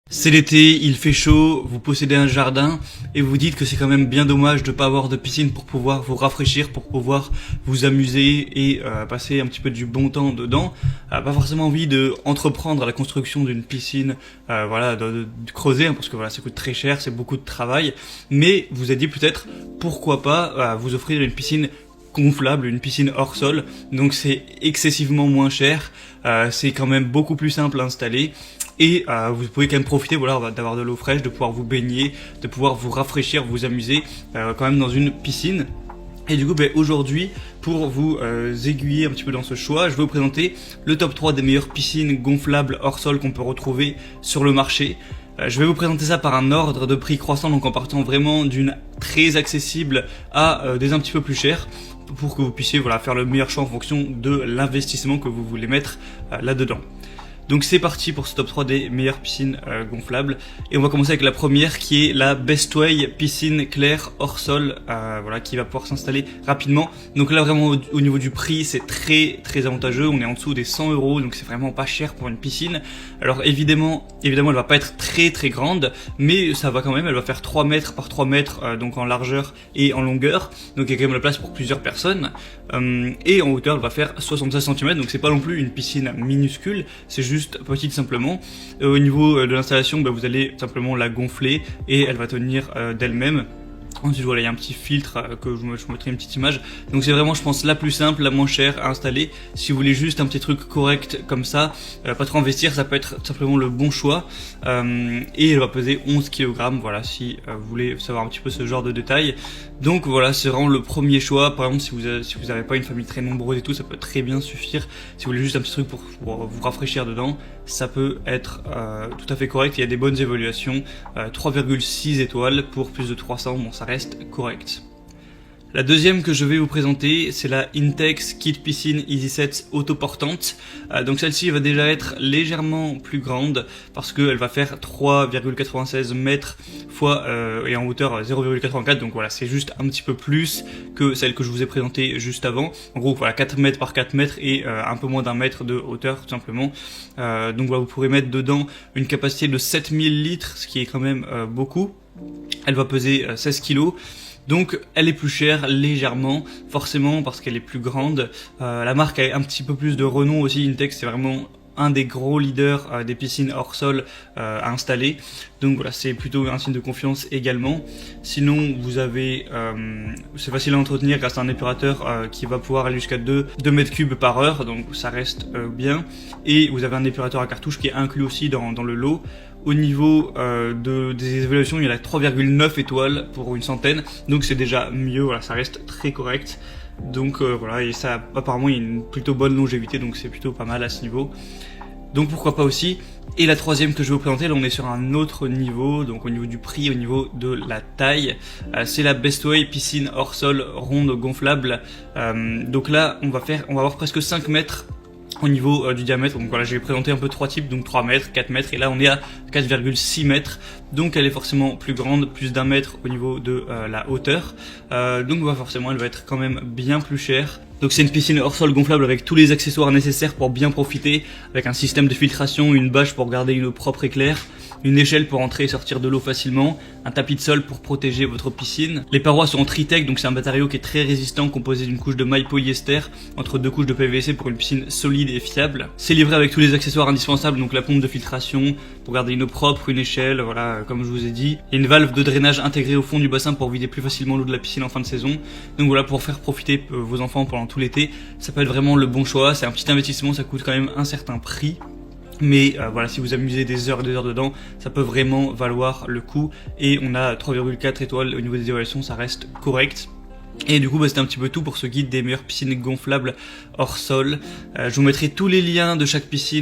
C'est l'été, il fait chaud, vous possédez un jardin et vous vous dites que c'est quand même bien dommage de pas avoir de piscine pour pouvoir vous rafraîchir, pour pouvoir vous amuser et passer un petit peu du bon temps dedans. Pas forcément envie de entreprendre la construction d'une piscine, de creuser, hein, parce que voilà, ça coûte très cher, c'est beaucoup de travail. Mais vous avez dit peut-être pourquoi pas vous offrir une piscine gonflable, une piscine hors sol, donc c'est excessivement moins cher, c'est quand même beaucoup plus simple à installer. Et vous pouvez quand même profiter d'avoir de l'eau fraîche, de pouvoir vous baigner, de pouvoir vous rafraîchir, vous amuser quand même dans une piscine. Et du coup aujourd'hui, pour vous aiguiller un petit peu dans ce choix, je vais vous présenter le top 3 des meilleures piscines gonflables hors sol qu'on peut retrouver sur le marché. Je vais vous présenter ça par un ordre de prix croissant, donc en partant vraiment d'une très accessible à des un petit peu plus chères, pour que vous puissiez faire le meilleur choix en fonction de l'investissement que vous voulez mettre là-dedans. Donc c'est parti pour ce top 3 des meilleures piscines gonflables. Et on va commencer avec la première qui est la Bestway piscine claire hors sol, qui va pouvoir s'installer rapidement. Donc là vraiment au niveau du prix c'est très très avantageux, on est en dessous des 100 €, donc c'est vraiment pas cher pour une piscine. Alors évidemment elle va pas être très très grande, mais ça va quand même, elle va faire 3 mètres par 3 mètres donc en largeur et en longueur. Donc il y a quand même la place pour plusieurs personnes. Et en hauteur elle va faire 76 cm, donc c'est pas non plus une piscine minuscule, c'est juste petite simplement. Au niveau de l'installation, vous allez simplement la gonfler et elle va tenir d'elle-même. Ensuite voilà, il y a un petit filtre que je vous mettrai une petite image. Donc c'est vraiment, je pense, la plus simple, la moins chère à installer. Si vous voulez juste un petit truc correct comme ça, pas trop investir, ça peut être simplement le bon choix. Et elle va peser 11 kg, voilà, si vous voulez savoir un petit peu ce genre de détails. Donc voilà, c'est vraiment le premier choix. Par exemple, si vous avez pas une famille très nombreuse et tout, ça peut très bien suffire. Si vous voulez juste un petit truc pour vous rafraîchir dedans, ça peut être tout à fait correct. Il y a des bonnes évaluations, 3,6 étoiles pour plus de 300, bon ça reste correct. La deuxième que je vais vous présenter, c'est la Intex Kit Piscine EasySet autoportante. Donc celle-ci va déjà être légèrement plus grande parce qu'elle va faire 3,96 mètres et en hauteur 0,84. Donc voilà, c'est juste un petit peu plus que celle que je vous ai présentée juste avant. En gros, voilà, 4 mètres par 4 mètres et un peu moins d'un mètre de hauteur tout simplement. Donc voilà, vous pourrez mettre dedans une capacité de 7000 litres, ce qui est quand même beaucoup. Elle va peser 16 kg. Donc elle est plus chère légèrement, forcément parce qu'elle est plus grande. La marque a un petit peu plus de renom aussi. Intex c'est vraiment un des gros leaders des piscines hors sol à installer. Donc voilà, c'est plutôt un signe de confiance également. Sinon vous avez, c'est facile à entretenir grâce à un épurateur qui va pouvoir aller jusqu'à 2 mètres cubes par heure, donc ça reste bien. Et vous avez un épurateur à cartouche qui est inclus aussi dans le lot. Au niveau des évaluations, il y en a 3,9 étoiles pour une centaine, donc c'est déjà mieux, voilà, ça reste très correct. Donc voilà, et ça apparemment il y a une plutôt bonne longévité, donc c'est plutôt pas mal à ce niveau. Donc pourquoi pas aussi. Et la troisième que je vais vous présenter, là on est sur un autre niveau, donc au niveau du prix, au niveau de la taille, c'est la Bestway piscine hors sol ronde gonflable. Donc là on va avoir presque 5 mètres au niveau du diamètre. Donc voilà, j'ai présenté un peu 3 types, donc 3 mètres, 4 mètres, et là on est à 4,6 mètres, donc elle est forcément plus grande, plus d'1 mètre au niveau de la hauteur, donc forcément elle va être quand même bien plus chère. Donc c'est une piscine hors sol gonflable avec tous les accessoires nécessaires pour bien profiter, avec un système de filtration, une bâche pour garder une eau propre et claire, une échelle pour entrer et sortir de l'eau facilement, un tapis de sol pour protéger votre piscine. Les parois sont en Tritec, donc c'est un matériau qui est très résistant, composé d'une couche de maille polyester entre 2 couches de PVC pour une piscine solide et fiable. C'est livré avec tous les accessoires indispensables, donc la pompe de filtration pour garder une eau propre, une échelle, voilà, comme je vous ai dit. Il y a une valve de drainage intégrée au fond du bassin pour vider plus facilement l'eau de la piscine en fin de saison. Donc voilà, pour faire profiter vos enfants pendant tout l'été, ça peut être vraiment le bon choix. C'est un petit investissement, ça coûte quand même un certain prix. Mais voilà, si vous amusez des heures et des heures dedans, ça peut vraiment valoir le coup. Et on a 3,4 étoiles au niveau des évaluations, ça reste correct. Et du coup c'était un petit peu tout pour ce guide des meilleures piscines gonflables hors sol. Je vous mettrai tous les liens de chaque piscine